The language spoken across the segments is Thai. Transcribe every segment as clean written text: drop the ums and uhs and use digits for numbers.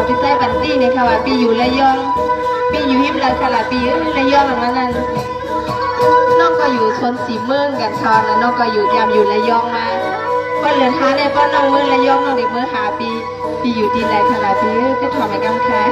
พี่ใส่บันตี้เนี่ยค่ะว่าปีอยู่ระยองปีอยู่หิมละค่ะละปีระยองแบบนั้นน้องก็อยู่ชนสีเมืองกันชอนแล้วน้องก็อยู่ยามอยู่ระยองมาป้อนเหลือท้าเนี่ยป้อนน้องเมืองระยองน้องเด็กเมืองหาปีอยู่ที่ไหนค่ะละปีก็ถอดไปกำค่ะ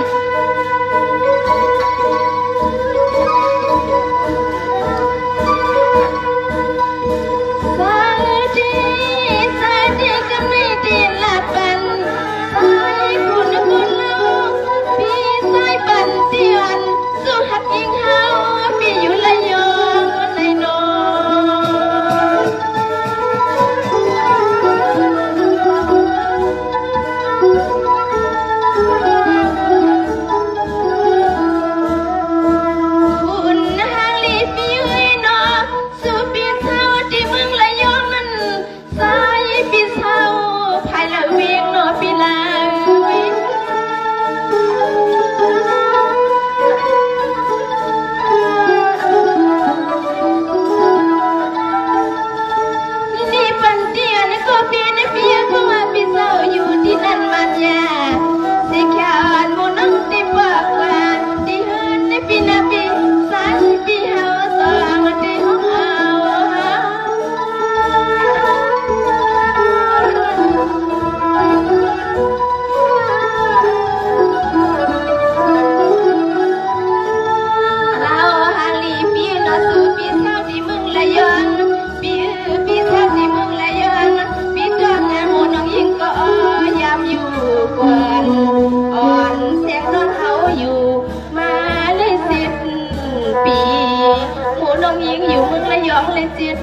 เลยจิต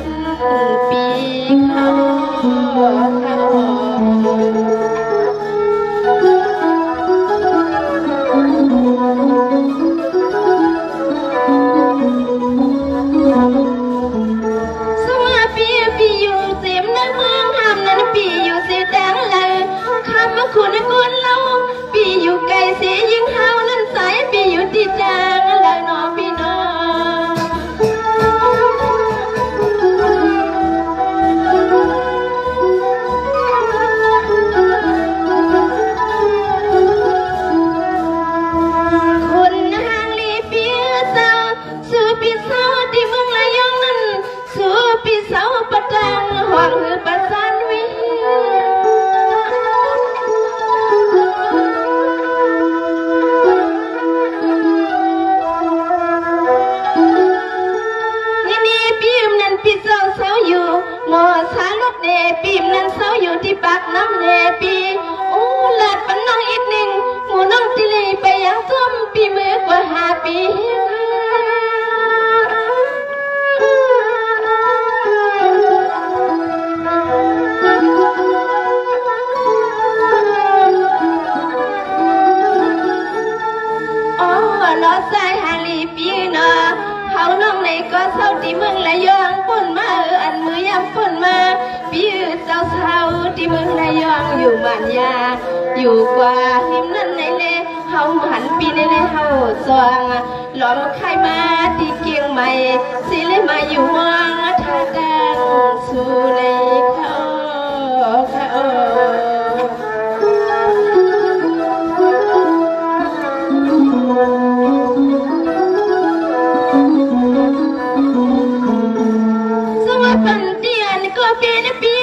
ปีเขาสวัสดีปีอยู่เสียมนักเมืองทำนั้นปีอยู่เสียดังเลยคำว่าคุณคุณเราปีอยู่ไกลเสียยิ่งเฮานั้นสายปีอยู่ที่จางเลยน้องพี่น้องหมอสาลดเนปีมนั้นเศร้าอยู่ที่ปากน้ำเนปีโอ้หลาดปันน้องอีกหนึ่งหมูน้องจิลีไปยังส้มปีมือกว่า5 ปีอ๋อน้องใจฮาลีปีเนาะเขาน้องในก็เศร้าที่เมืองระยองปุ่นมาอันมือยำปุ่นมาพี่เศร้าที่เมืองระยองอยู่บ้านยาอยู่กว่าหิมนั่นในเล่เฮาหันปีในเล่เฮาจองหลอมไข่มาที่เกียงใหม่สิเลยมาอยู่มองท่าดังสู่ในเขาปีนปี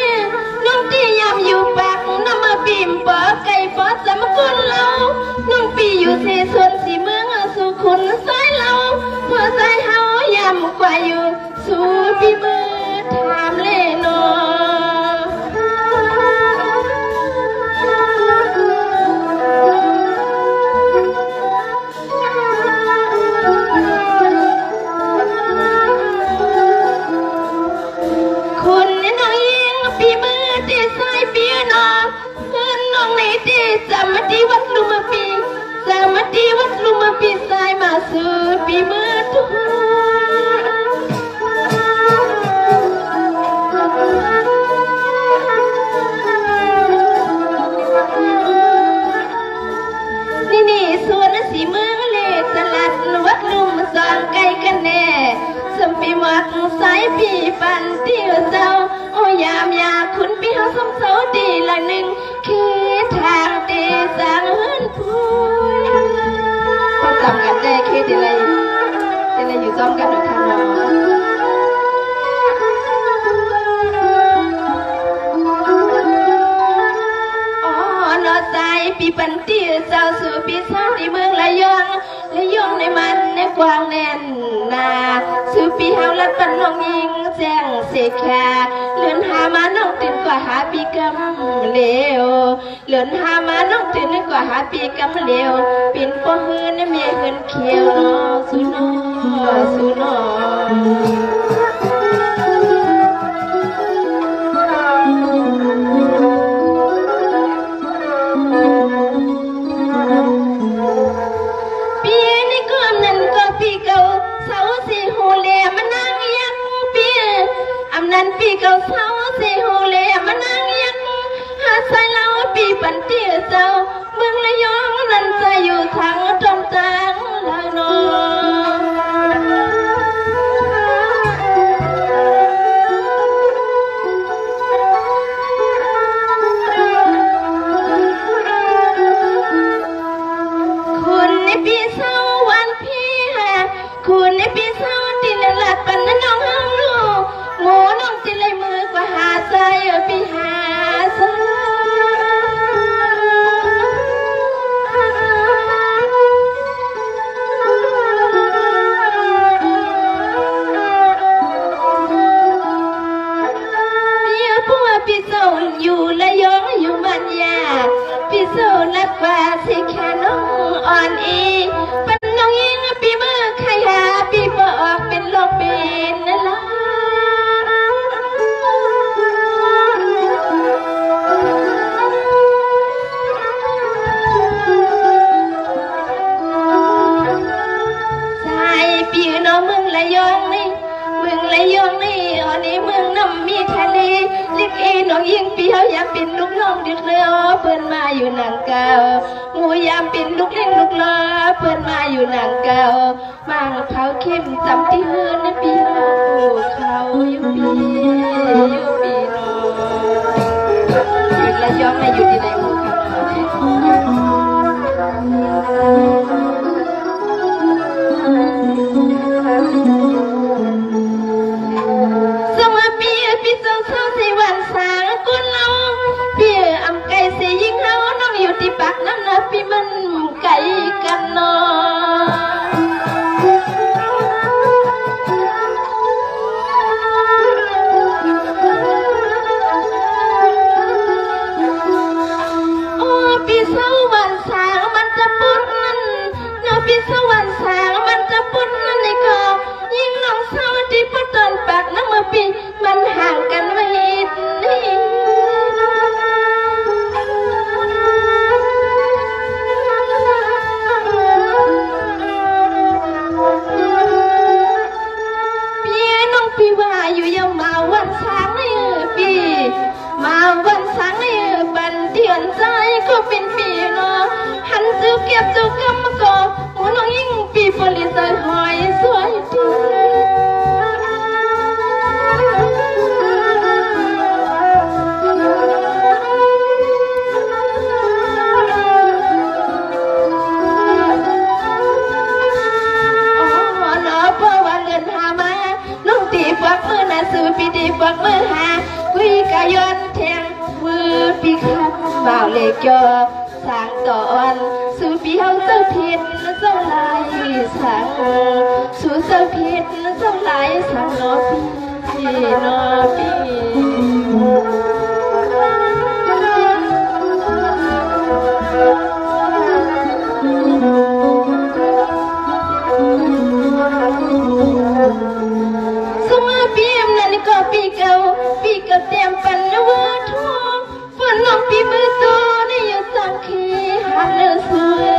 น้องที่ยำอยู่ปากน้ำมาปีมปอไก่ปอสามคนเราน้องปีอยู่เสส่วนสีเมืองสู่คนสายเราเพื่อสายเฮายำกว่าอยู่สู่ปีมือถามเล่นอสามัดีวัดลุมปีสามัดีวัดลุมปีสายมาสู่ปีมือทุกนี่ส่วนสีเมืองเล่ตลาดวัดลุมสองไกลกันแน่สมปีมักสายปีปันที่เจ้าโอ้ยามยาคุณปีเขาสมเสาดีละหนึ่งคือทาง เดี๋ยวอะไรอยู่ซ้อมกันหน่อยค่ะน้องอ๋อนอใจปีปันตีเจ้าสู่ปีศาจที่เมืองระยองในมันในกวางแน่นนาสู่ปีเฮาลัดปันน้องยิงแจ้งเสกแค่เลื่อนหามาน้องตื่นกว่าหาปีกำเลวเลื่อนหามาน้องตื่นกว่าหาปีกำเลวปิ่นปอหืนเมียเหินเขียวน้อสุนอสุนอปีเก่าเศร้าสิหูเล่มานั่งยักหาใส่เล่าปีปันเตี้ยเจ้าเมืองระยองนั่นจะอยู่ทางตรงกลางลายนคุณในปีเศร้าวันพี่ฮะคุณในปีเศร้าที่ละลัดปันน้องห้องลูกหมูน้องจิเลยมือกว่าหาใจปีหาใจพี่ผัวพี่โซนอยู่ระยองอยู่มันยาพี่โซนรักกว่าสิแค่น้องอ่อนอีเป็นน้องยิงปีมือใครหาปีบ่ออกเป็นโลกเป็นนั่นละมึงระยองนี่อันนี้มึงน้ำมีทะเลลิกอีน้องยิงปีเฮาอยากเป็นลูกน้องดึกเลยเพื่อนมาอยู่นางเก่าหมูยามเป็นลูกเล่นลูกล้อเพื่อนมาอยู่นางเก่ามาเขาเข้มจำที่เฮือนในปีเฮาเขาอยู่ปีน้องอยู่ระยองไม่อยู่ที่ไหนมึงครับพี่ทรงเศร้าสิวันสางกุนเราพี่อำไก่สิยิงเฮาน้องอยู่ที่ปากน้ำนาพี่มันไก่กันนอโอ้พี่เศร้าวันสางมันจะปุ่นนั่นเนาะพี่เศร้าวันสางมันจะปุ่นนั่นนี่ก็ยิงน้องเศร้าที่พอตอนปากน้ำมือพี่มันห่างกันไว้นี่พี่น้องพี่ว่าอยู่ยังมาวันช้างนี่พี่มาวันช้างนี่บันเทียนใจก็เป็นปีเนาะหันจูเก็บจูกำมาก่อหัวน้องยิ่งปีผลิตใจหอยสวยดีฝักมือน่ะสู่ปีดีฝักมือหาคุยกะย้อนแทงมือปีขับเบาเล็กยอสางตอนสู่ปีเฮาเจ้าผิดเจ้าลายสังสู่เจ้าผิดเจ้าลายสังนอพี่นอพี่ปีเก่าเตรียมปันวัวทุ่งฝนน้องปีมือโตนี่อยู่สังขีหันเลือสวย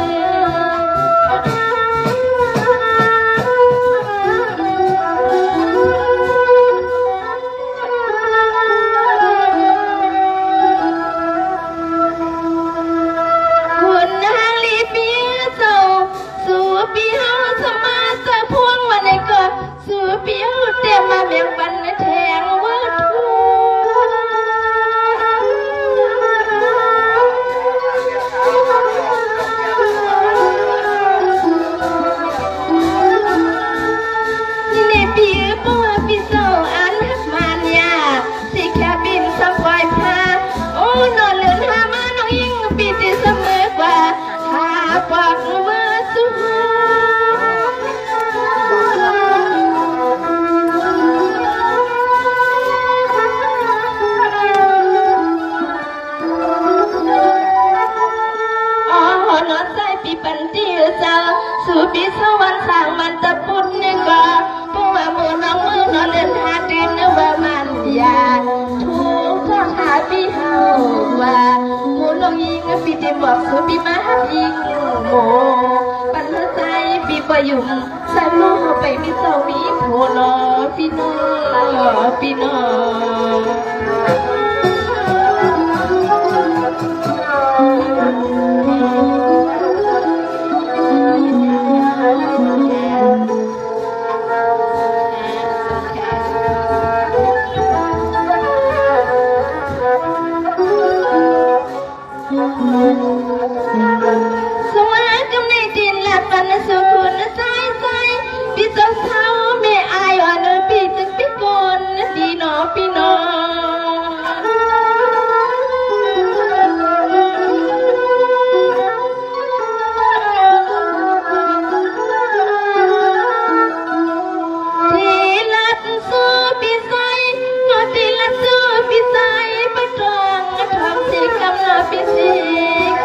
ปีปันที่เจ้าสู่ปีสวรรค์สร้างมันตะพุนนี่ก็เพราะว่ามือน้องมือนอนเล่นหาดินว่ามันยาถูกทอดหาปีเฮาว่าหมูน้องยิงปีเต็มบอกสู่ปีมายิงโมปันใจปีประยุมใส่ลูกไปมีเจ้ามีโผล่พี่น้องพี่น้อง สวัสดีในดินและปันสุขุนใจใจพี่เจ้าเท้าไม่อายอ่อนพี่จึงพี่กนพี่น้องพี่น้องที่ลัดสู้พี่ใส่นอที่ลัดสู้พี่ใส่ปะตองทำสิกำนาพี่สิก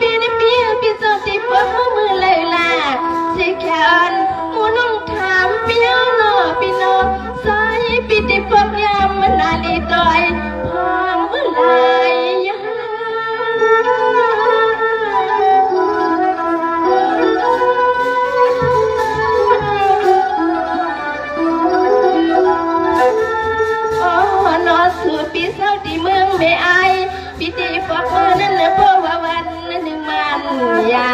ปีนี้พี่เจ้าที่ปวดมือเลยล่ะสิแค่อันมูน้องถามพี่น้องพี่น้องสายพี่ที่ปวดยามมันนาลีต่อยพองมือไหลนอสูดพี่เศร้าที่เมืองไม่อายพี่ที่ปวดมือนั่นแหละเพราะว่าวันหนึ่งมันยา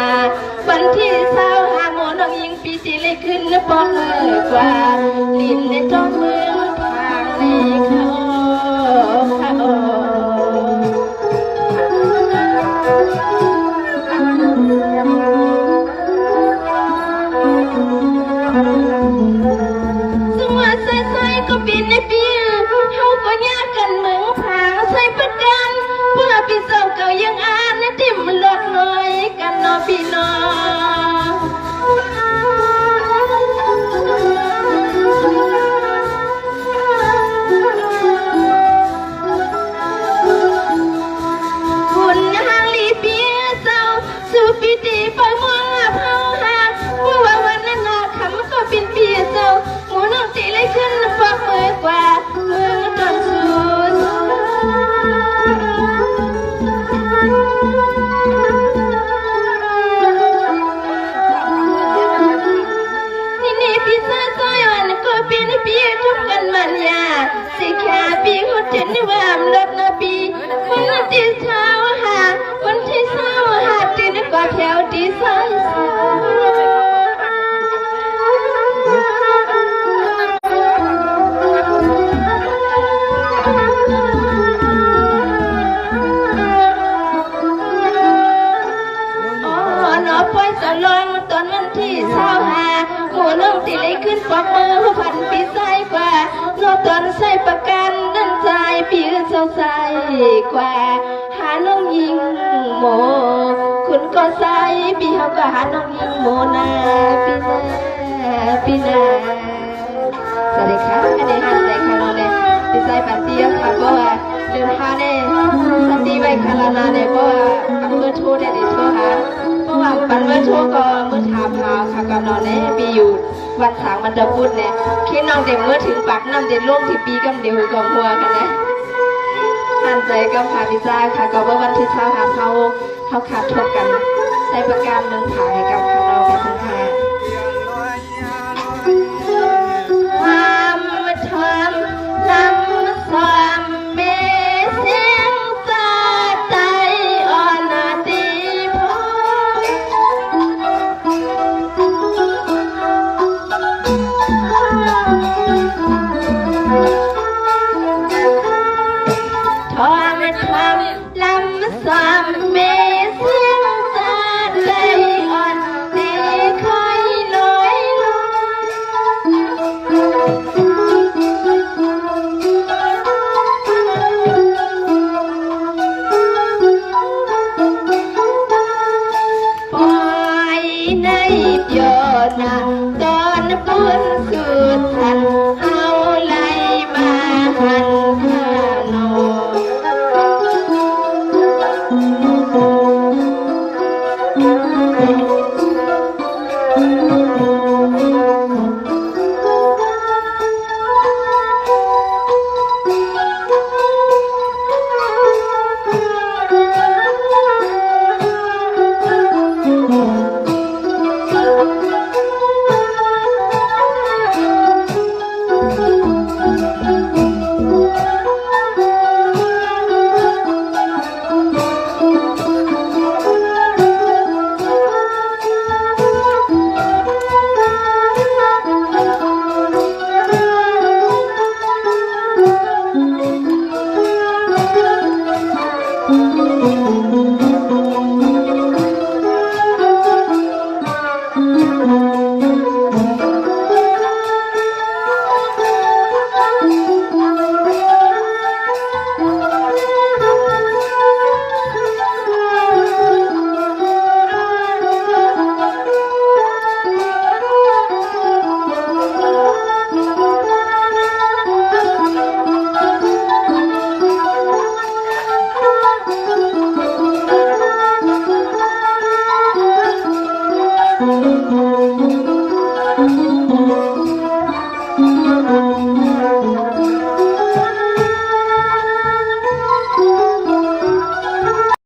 วันที่เศร้าหาโมน้องยิงปีที่เลยขึ้นปอกมือกว่าลิ้นในท้องเมืองทางในเขาสวัสดิ์ใส่ก็ปีในปีเขาก็ยากกันเมืองผาใส่ประกันเพื่อพี่เจ้าเก่ายังอ่านนะที่มันลดน้อยกันน้องพี่น้องคุณนางลีเปียเจ้าสู่ปีตีไปมองเผาหาเมื่อวันนั้นนาคำก็เป็นเปียเจ้าหมูน้องตีเลยขึ้นฟักมือกว่าเมืองตอนสุดนี่พี่ซาซอยอ่อนก็เป็นปีทุกกันมันยาสิแค่ปีหัวใจนี่ว่ามันลดนะปีวันที่เช้าหาวันที่เช้าหาตีนก็แถวที่สายสจะลองตอนวันที่เช้าหาหมูน้องตีเลยขึ้นปอกมือพันปีใส่กว่าน้องตอนใส่ประกันดันใจปีเช้าใส่กว่าหาน้องยิงโมคุณก็ใส่ปีเขาก็หาน้องยิงโมนาปีนาสวัสดีค่ะอันนี้หันใจค่ะน้องเนี่ยปีใส่ปันเตียค่ะเพราะว่าเดินทางเนี่ยสติไว้คารานาเนี่ยเพราะว่าเอาเมื่อโทษเนี่ยโทษหาเมื่อวานปันเมื่อโชว์ก็เมื่อถามหาค่ะก็นอนในปีอยู่วัดสางมันจะพูดเนี่ยคิดน้องเด็กเมื่อถึงปากน้ำเด็ดล่มที่ปีกำเดียวก็มัวกันนะหันใจก็พาพิซซ่าค่ะก็ว่าวันที่เช้าหาเขาขาดทบกันใช้ประการเมืองผาให้กับ